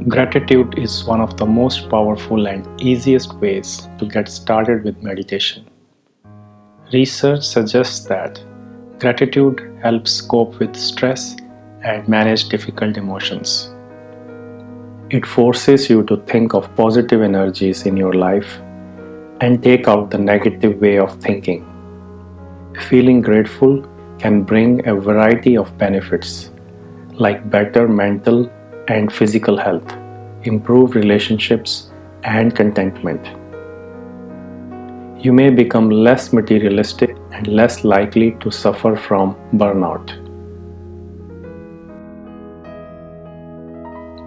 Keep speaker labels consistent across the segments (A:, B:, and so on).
A: Gratitude is one of the most powerful and easiest ways to get started with meditation. Research suggests that gratitude helps cope with stress and manage difficult emotions. It forces you to think of positive energies in your life and take out the negative way of thinking. Feeling grateful can bring a variety of benefits like better mental and physical health, improved relationships, and contentment. You may become less materialistic and less likely to suffer from burnout.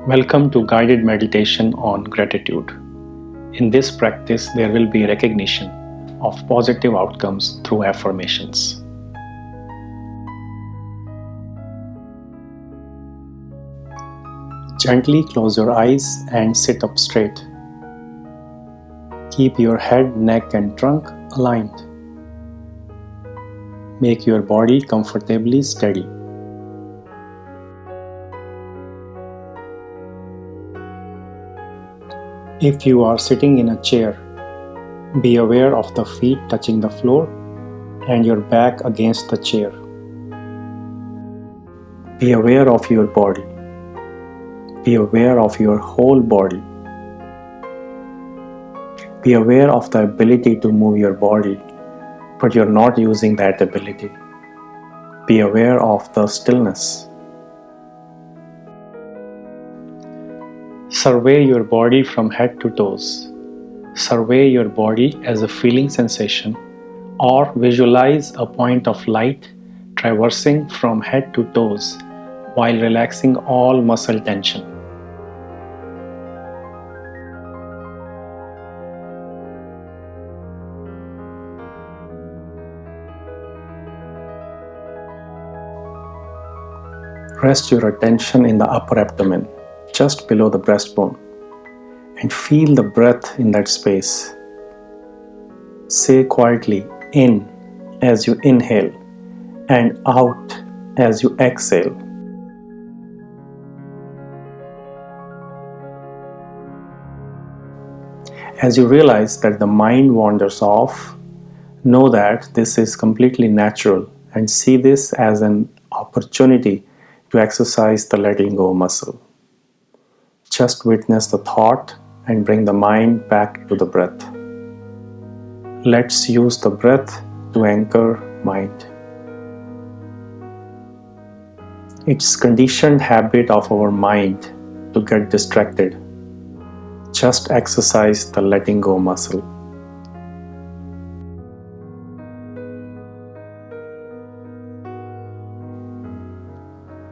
A: Welcome to guided meditation on gratitude. In this practice, there will be recognition of positive outcomes through affirmations. Gently close your eyes and sit up straight. Keep your head, neck, and trunk aligned. Make your body comfortably steady. If you are sitting in a chair, be aware of the feet touching the floor and your back against the chair. Be aware of your body. Be aware of your whole body. Be aware of the ability to move your body, but you're not using that ability. Be aware of the stillness. Survey your body from head to toes. Survey your body as a feeling sensation or visualize a point of light traversing from head to toes while relaxing all muscle tension. Rest your attention in the upper abdomen, just below the breastbone, and feel the breath in that space. Say quietly in as you inhale and out as you exhale. As you realize that the mind wanders off, know that this is completely natural and see this as an opportunity to exercise the letting go muscle. Just witness the thought and bring the mind back to the breath. Let's use the breath to anchor mind. It's conditioned habit of our mind to get distracted. Just exercise the letting go muscle.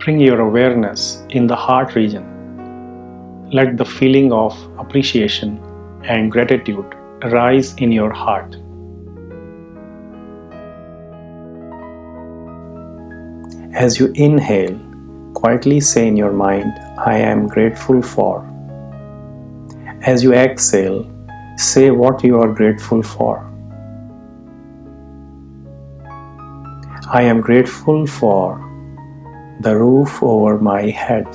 A: Bring your awareness in the heart region. Let the feeling of appreciation and gratitude arise in your heart. As you inhale, quietly say in your mind, I am grateful for. As you exhale, say what you are grateful for. I am grateful for the roof over my head.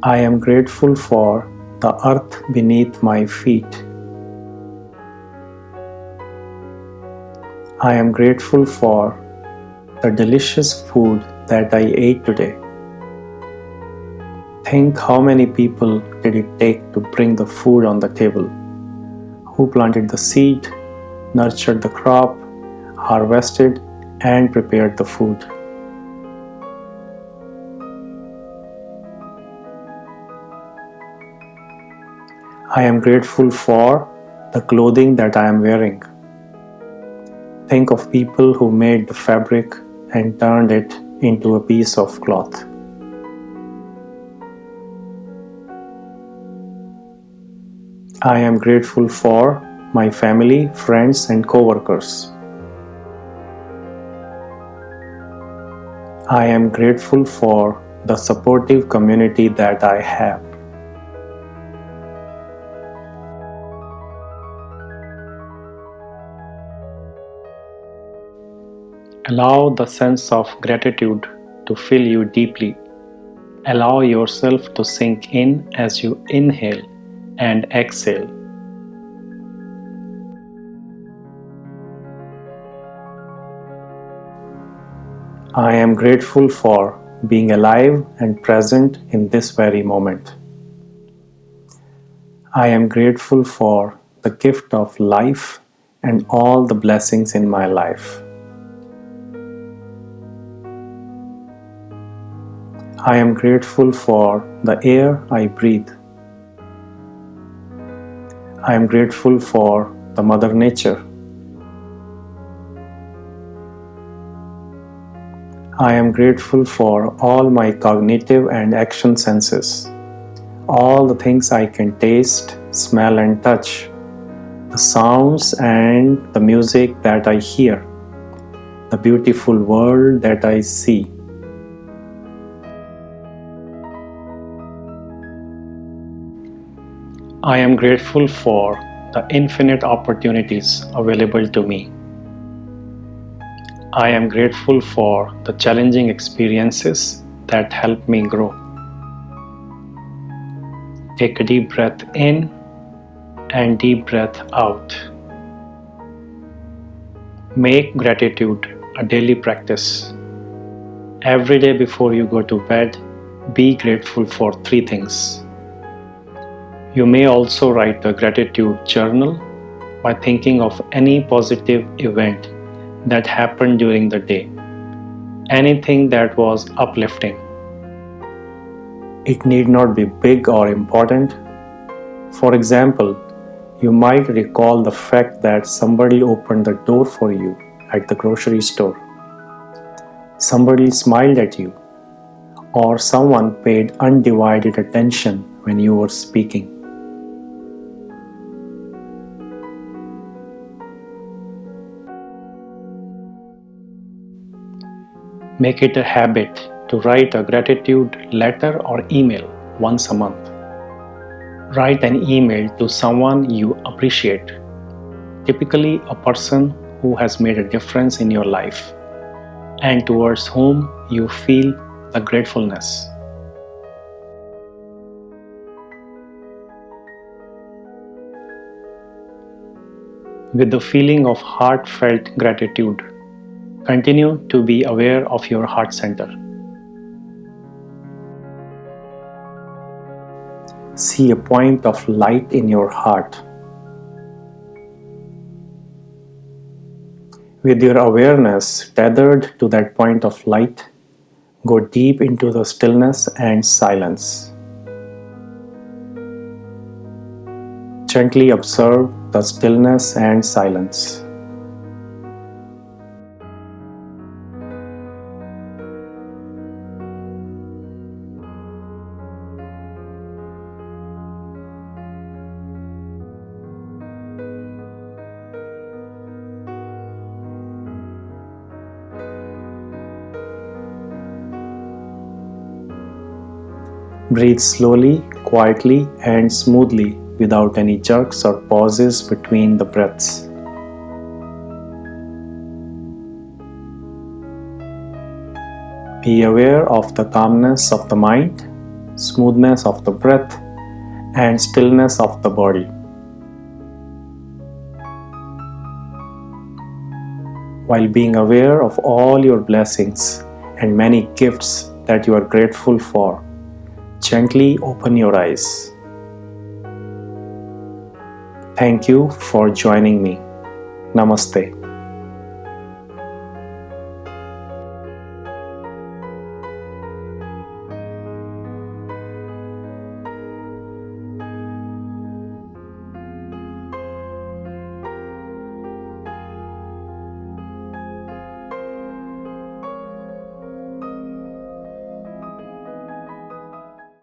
A: I am grateful for the earth beneath my feet. I am grateful for the delicious food that I ate today. Think how many people did it take to bring the food on the table? Who planted the seed, nurtured the crop, harvested, and prepared the food? I am grateful for the clothing that I am wearing. Think of people who made the fabric and turned it into a piece of cloth. I am grateful for my family, friends, and co-workers. I am grateful for the supportive community that I have. Allow the sense of gratitude to fill you deeply. Allow yourself to sink in as you inhale and exhale. I am grateful for being alive and present in this very moment. I am grateful for the gift of life and all the blessings in my life. I am grateful for the air I breathe. I am grateful for the Mother Nature. I am grateful for all my cognitive and action senses, all the things I can taste, smell, and touch, the sounds and the music that I hear, the beautiful world that I see. I am grateful for the infinite opportunities available to me. I am grateful for the challenging experiences that help me grow. Take a deep breath in and deep breath out. Make gratitude a daily practice. Every day before you go to bed, be grateful for 3 things. You may also write a gratitude journal by thinking of any positive event that happened during the day, anything that was uplifting. It need not be big or important. For example, you might recall the fact that somebody opened the door for you at the grocery store. Somebody smiled at you, or someone paid undivided attention when you were speaking. Make it a habit to write a gratitude letter or email once a month. Write an email to someone you appreciate, typically a person who has made a difference in your life and towards whom you feel the gratefulness. With the feeling of heartfelt gratitude, continue to be aware of your heart center. See a point of light in your heart. With your awareness tethered to that point of light, go deep into the stillness and silence. Gently observe the stillness and silence. Breathe slowly, quietly, and smoothly without any jerks or pauses between the breaths. Be aware of the calmness of the mind, smoothness of the breath, and stillness of the body. While being aware of all your blessings and many gifts that you are grateful for, gently open your eyes. Thank you for joining me. Namaste.